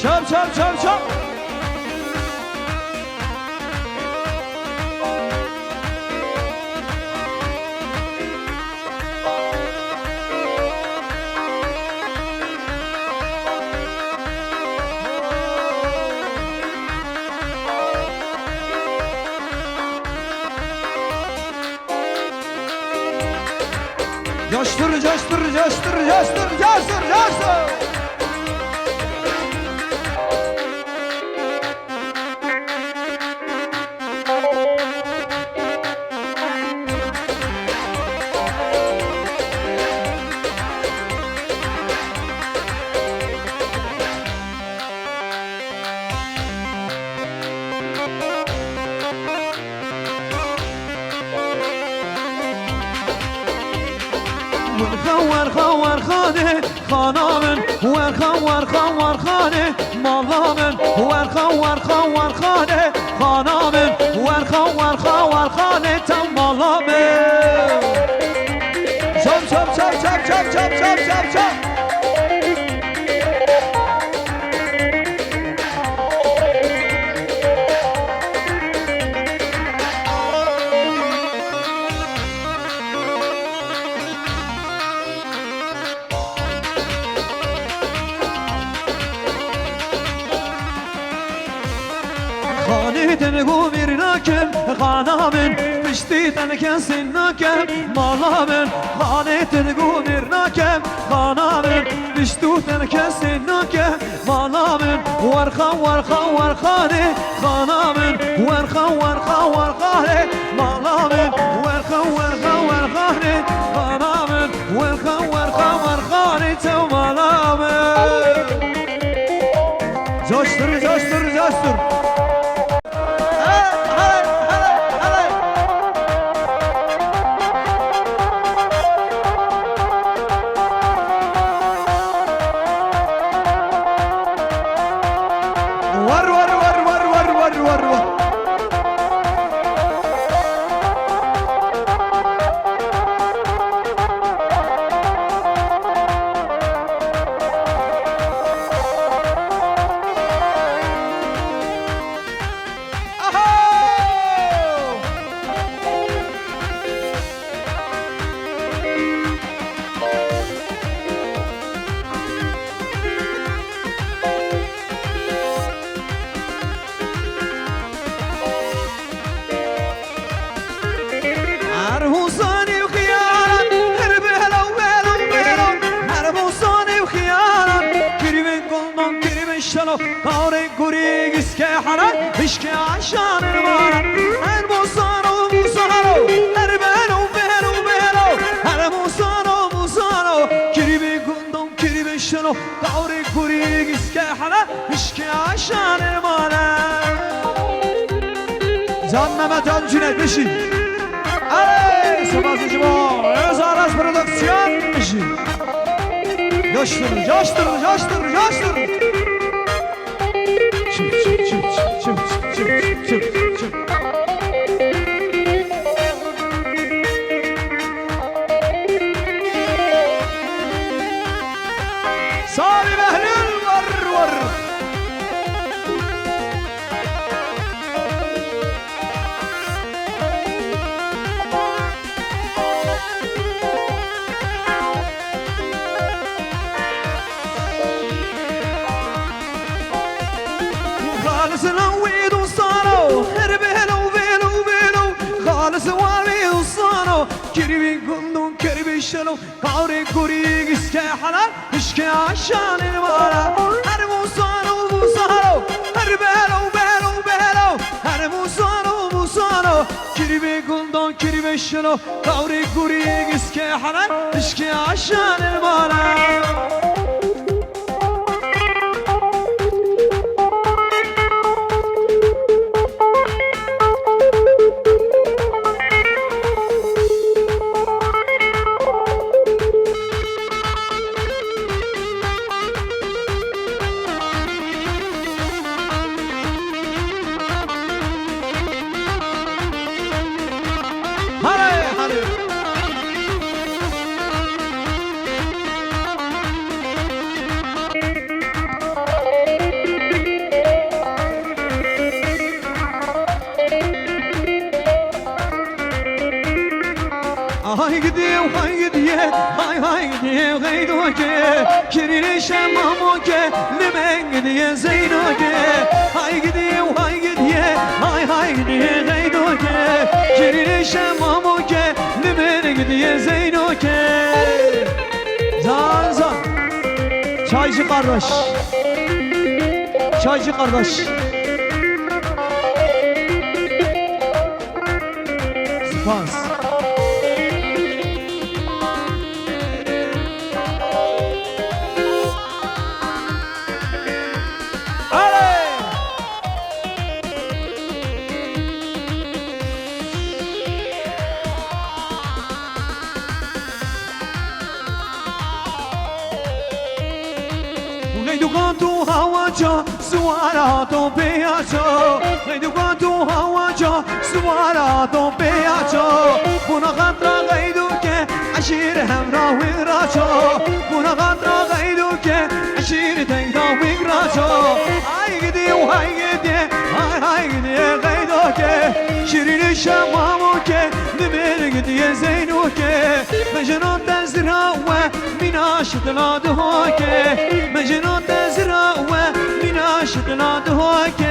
چپ چپ چپ چپ Coştur, coştur, coştur, coştur, coştur, coştur. ور خوار خانه خانامن ور خوار خانه مالامن ور خوار خانه خانامن ور خوار خانه تمالامن چپ چپ چپ چپ چپ چپ چپ چپ چپ تنگو میرناکم خانامن مشتی تنکن ناکم مالامن خانه تنگو میرناکم خانامن مشتو تنکن ناکم مالامن ور خانه خانامن ور خانه مالامن ور خانه خانامن ور خانه تو مالامن جاشتر جاشتر جاشتر کار گریز که حرم عشق عشان المارم هر موسانو هر بلو هر موسانو کری بگندم کری بشنو کار گریز که حرم عشق عشان المارم جان جان جونت بشی اره سپاس شما ازار از پروداکسیون بشی جاشتر صالح بهلول ور خالص نويد وصانو هربلو بيلو خالص وامي وصانو كريبي قندون كريبي شلو قاري كوري اسكي حلال اشكي عشان المالا هر موسانو هربلو هر موسانو كريبي قندون كريبي شلو قاري كوري اسكي حلال اشكي عشان المالا gidi hay gidi hay gidi gaydoke Kirili şemamoke limen gidi zeynoke Hay gidi hay gidi hay gidi gaydoke Kirili şemamoke limen gidi zeynoke Zan Çaycı kardeş Çaycı kardeş Spans Dugantu hawacha suara to peacho Dugantu hawacha suara to peacho Buna gatra gaiduke ashir hamra wiracho Buna gatra gaiduke ashir tayda wiracho Ay gidi ay gidi gaiduke Shirin shamamuke nimir gidi zeynuke Mejnun tazrawa minash tladuke Mejnun تزرع ومناش تنادهوك